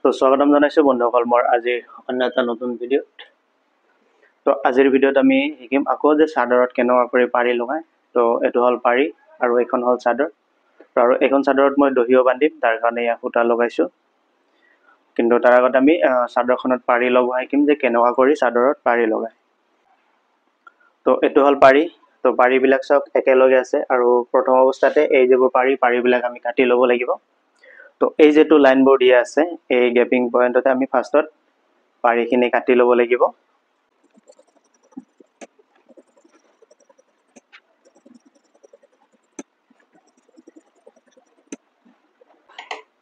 তো স্বাগতম জানাইছো বন্ধুসকল মোৰ আজি অন্য এটা নতুন ভিডিঅ'ত। তো আজিৰ ভিডিঅ'ত আমি শিকিম আকৌ যে চাদৰত কেনেকুৱা কৰি পাৰি লগাই। তো এইটো হ'ল পাৰি আৰু এইখন হ'ল চাদৰ। তো আৰু এইখন চাদৰত মই দহিও বান্ধিম, তাৰ কাৰণে ইয়াত সূতা লগাইছো। কিন্তু তাৰ আগত আমি চাদৰখনত পাৰি লগোৱা শিকিম যে কেনেকুৱা কৰি চাদৰত পাৰি লগাই। তো এইটো হ'ল পাৰি। তো পাৰিবিলাক সব একেলগে আছে আৰু প্ৰথম অৱস্থাতে এই যিবোৰ পাৰিবিলাক আমি কাটি ল'ব লাগিব। তো এই যেটো লাইনবোৰ দিয়া আছে এই গেপিং পয়েন্টতে আমি ফাৰ্স্টত পাৰিখিনি কাটি ল'ব লাগিব।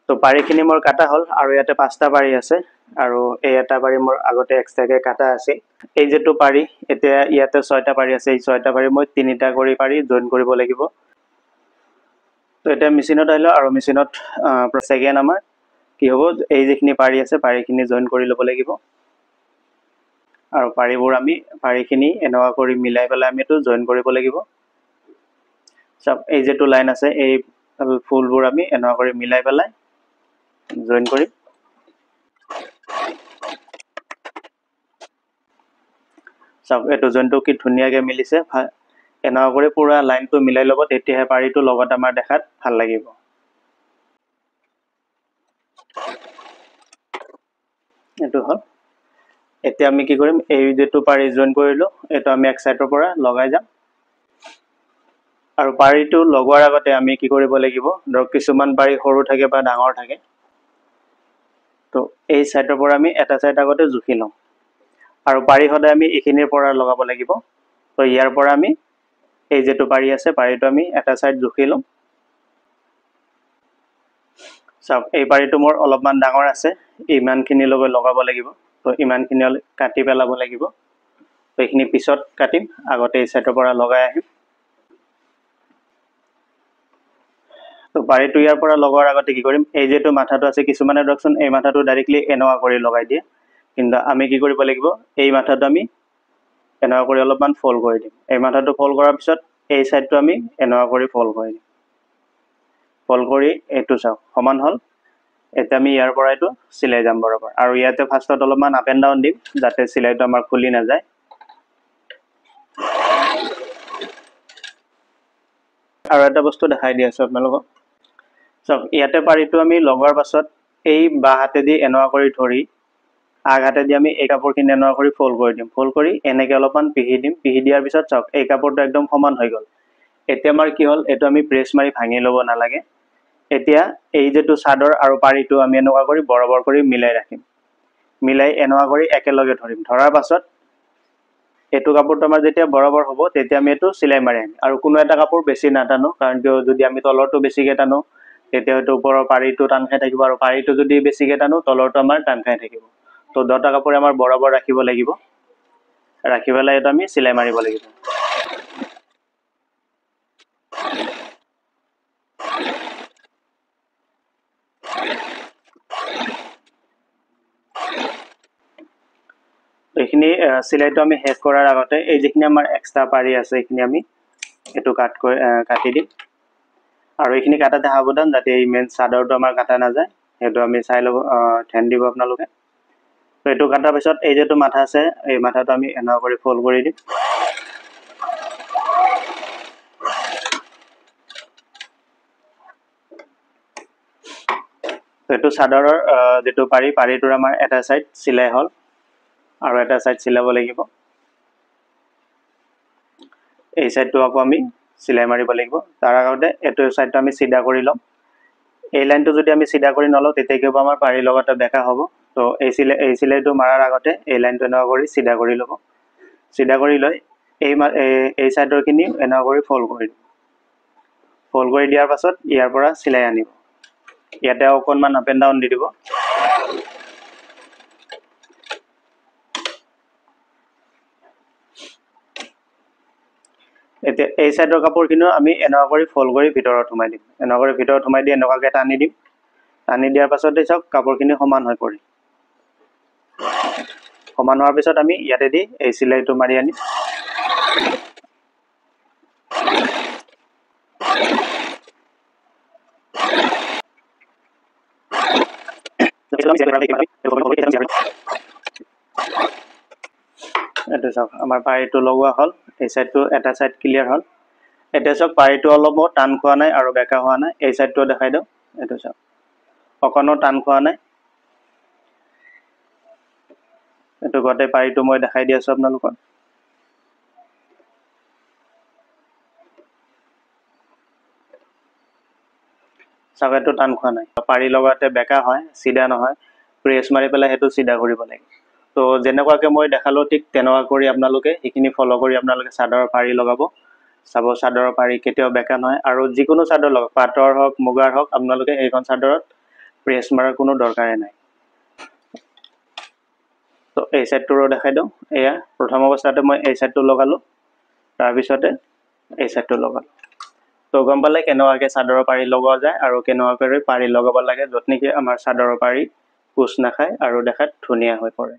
তো পাৰিখিনি মোৰ কাটা হ'ল আৰু ইয়াতে 5টা পাৰি আছে আৰু এই এটা পাৰি মোৰ আগতে এক্সট্ৰাকে কাটা আছে। এই যেটো পাৰি এতিয়া ইয়াতে 6টা পাৰি আছে, এই 6টা পাৰি মই 3টা কৰি পাৰি জয়েন কৰিব লাগিব। তো এটা মেচিনত আহিলো আৰু মেচিনত সেকেন্ড আমাৰ কি হ'ব এই যিখিনি পাৰি আছে পাৰিখিনি জয়েন কৰি ল'ব লাগিব। আৰু পাৰিবোৰ আমি পাৰিখিনি এনেকুৱা কৰি মিলাই পেলাই আমি এটো জয়েন কৰিব লাগিব। সব এই যেটো লাইন আছে এই ফুলবোৰ আমি এনেকুৱা কৰি মিলাই পেলাই জয়েন কৰি সব এটো জয়েনটো কি ধুনিয়াকে মিলিছে। এনেকুৱা কৰি পুৰা লাইনটো মিলাই ল'ব, তেতিয়াহে পাৰিটো লগত আমাৰ দেখাত ভাল লাগিব। এটো হ'ল এতিয়া আমি কি কৰিম এই যেটো পাৰি জয়েন কৰিলো এটো আমি এক সাইডৰ পৰা লগাই যাম। আৰু পাৰিটো লগোৱাৰ আগতে আমি কি কৰিব লাগিব ধৰক কিছুমান পাৰি সৰু থাকে বা ডাঙৰ থাকে। তো এই সাইডৰ পৰা আমি এটা সাইড আগতে জুখি লম আৰু পাৰি হদে আমি এখিনিৰ পৰা লগাব লাগিব। তো ইয়াৰ পৰা আমি এই যেটো পাৰি আছে পাৰিটো আমি এটা সাইড জুখি লম। সব এই পাৰিটো মোৰ অলপমান ডাঙৰ আছে, ইমানখিনি লগে লগাব লাগিব। তো ইমানখিনি কাটি পেলাব লাগিব। তো এইখিনি পিছত কাটিম, আগতে এই সাইডৰ পৰা লগাই আহিম। তো পাৰিটো ইয়াৰ পৰা লগোৱাৰ আগতে কি কৰিম এই যেটো মাথাটো আছে কিছুমানে ধৰকচোন এই মাথাটো ডাইৰেক্টলি এনেকুৱা কৰি লগাই দিয়ে, কিন্তু আমি কি কৰিব লাগিব এই মাথাটো আমি এনেকুৱা কৰি অলপমান ফোল্ড কৰি দিম। এই মাথাটো ফোল্ড কৰাৰ পিছত এই সাইডটো আমি এনেকুৱা কৰি ফোল্ড কৰি দিম। ফোল্ড কৰি এইটো চাও সমান হ'ল। এতিয়া আমি ইয়াৰ পৰা এইটো সিলাই যাম বৰাবৰ আৰু ইয়াতে ফাৰ্স্টত অলপমান আপ এন্ড ডাউন দিম যাতে সিলাইটো আমাৰ খুলি না যায়। আৰু এটা বস্তু দেখাই দি আছো আপোনালোকক। সব ইয়াতে পাৰিটো আমি লগোৱাৰ পাছত এই বাঁ হাতেদি এনেকুৱা কৰি ধৰি আগ হাতেদি আমি এই কাপোৰখিনি এনেকুৱা কৰি ফোল্ড কৰি দিম। ফোল্ড কৰি এনেকে অলপমান পিহি দিম। পিহি দিয়াৰ পিছত চাওক এই কাপোৰটো একদম সমান হৈ গ'ল। এতিয়া আমাৰ কি হ'ল এটো আমি প্ৰেছ মাৰি ভাঙি ল'ব নালাগে। এতিয়া এই যেটো চাদৰ আৰু পাৰিটো আমি এনেকুৱা কৰি বৰাবৰ কৰি মিলাই ৰাখিম। মিলাই এনেকুৱা কৰি একেলগে ধৰিম। ধৰাৰ পাছত এটো কাপোৰটো আমাৰ যেতিয়া বৰাবৰ হ'ব তেতিয়া আমি এটো সিলাই মাৰি আহিম। আৰু কোনো এটা কাপোৰ বেছি নাটানো, কাৰণ কিয় যদি আমি তলৰটো বেছিকে টানো তেতিয়া হয়তো ওপৰৰ পাৰিটো টান খাই থাকিব আৰু পাৰিটো যদি বেছিকে টানো তলৰটো আমাৰ টান খাই থাকিব। তো দুটা কাপোৰ আমাৰ বৰাবৰ ৰাখিব লাগিব। ৰাখি পেলাই এটো আমি সিলাই মাৰিব লাগিব। এইখিনি সিলাইটো আমি শেষ কৰাৰ আগতে এই যিখিনি আমাৰ এক্সট্ৰা পাৰি আছে এইখিনি আমি এটো কাটি দিম। আৰু এইখিনি কাটাতে সাৱধান যাতে এই মেইন চাদৰটো আমাৰ কাটা না যায়, সেইটো আমি চাই ল'ব ধ্যান দিব আপোনালোকে। তো এইটো কাটাৰ পিছত এই যেটো মাথা আছে এই মাথাটো আমি এনেকুৱা কৰি ফোল্ড কৰি দিম। তো এইটো চাদৰৰ যেটো পাৰিটোৰ আমাৰ এটা সাইড সিলাই হ'ল আৰু এটা সাইড সিলাব লাগিব। এই সাইডটো আকৌ আমি সিলাই মাৰিব লাগিব। তাৰ আগতে এটো সাইডটো আমি সিধা কৰি লম। এই লাইনটো যদি আমি সিধা কৰি নলও তেতিয়া কি হ'ব আমাৰ পাৰি লগতে বেকা হ'ব। তো এই সিলাইটো মাৰাৰ আগতে এই লাইনটো এনেকুৱা কৰি সিধা কৰি ল'ব। সিধা কৰি লৈ এই সাইডৰখিনি এনেকুৱা কৰি ফোল্ড কৰি দিম। ফোল্ড কৰি দিয়াৰ পাছত ইয়াৰ পৰা সিলাই আনিব। ইয়াতে অকনমান আপ এন্ড ডাউন দি দিব। এতিয়া এই সাইডৰ কাপোৰখিনিও আমি এনেকুৱা কৰি ফোল্ড কৰি ভিতৰত সোমাই দিম। এনেকুৱা কৰি ভিতৰত সোমাই দি এনেকুৱাকে টানি দিম। টানি দিয়াৰ পাছতে চাওক কাপোৰখিনি সমান হৈ পৰিল। সমান হোৱাৰ পিছত আমি ইয়াতে দি এই সিলাইটো মাৰি আনিম। এইটো চাওক আমাৰ পাৰীটো লগোৱা হ'ল, এই চাইডটো এটা চাইড ক্লিয়াৰ হ'ল। এতিয়া চাওক পাৰীটো অলপো টান খোৱা নাই আৰু বেকা হোৱা নাই। এই চাইডটো দেখাই দিওঁ, এইটো চাওক অকণো টান খোৱা নাই। এইটো গোটেই পাৰীটো মই দেখাই দি আছোঁ আপোনালোকক। চাওক এইটো টান খোৱা নাই। পাৰী লগাতে বেকা হয়, চিধা নহয়। প্ৰেছ মাৰি পেলাই সেইটো চিধা কৰিব লাগে। তো যেনেকুৱাকৈ মই দেখালোঁ ঠিক তেনেকুৱা কৰি আপোনালোকে সেইখিনি ফ'ল' কৰি আপোনালোকে চাদৰৰ পাৰী লগাব। চাব চাদৰৰ পাৰী কেতিয়াও বেকা নহয়। আৰু যিকোনো চাদৰ লগাওক, পাটৰ হওক মুগাৰ হওক, আপোনালোকে সেইখন চাদৰত প্ৰেছ মাৰাৰ কোনো দৰকাৰে নাই। তো এই চাইডটোৰো দেখাই দিওঁ। এয়া প্ৰথম অৱস্থাতে মই এই চাইডটো লগালোঁ, তাৰপিছতে এই চাইডটো লগালোঁ। তো গম পালে কেনেকুৱাকৈ চাদৰৰ পাৰী লগোৱা যায় আৰু কেনেকুৱাকৈ পাৰী লগাব লাগে, য'ত নেকি আমাৰ চাদৰৰ পাৰী কোচ নাখায় আৰু দেখাত ধুনীয়া হৈ পৰে।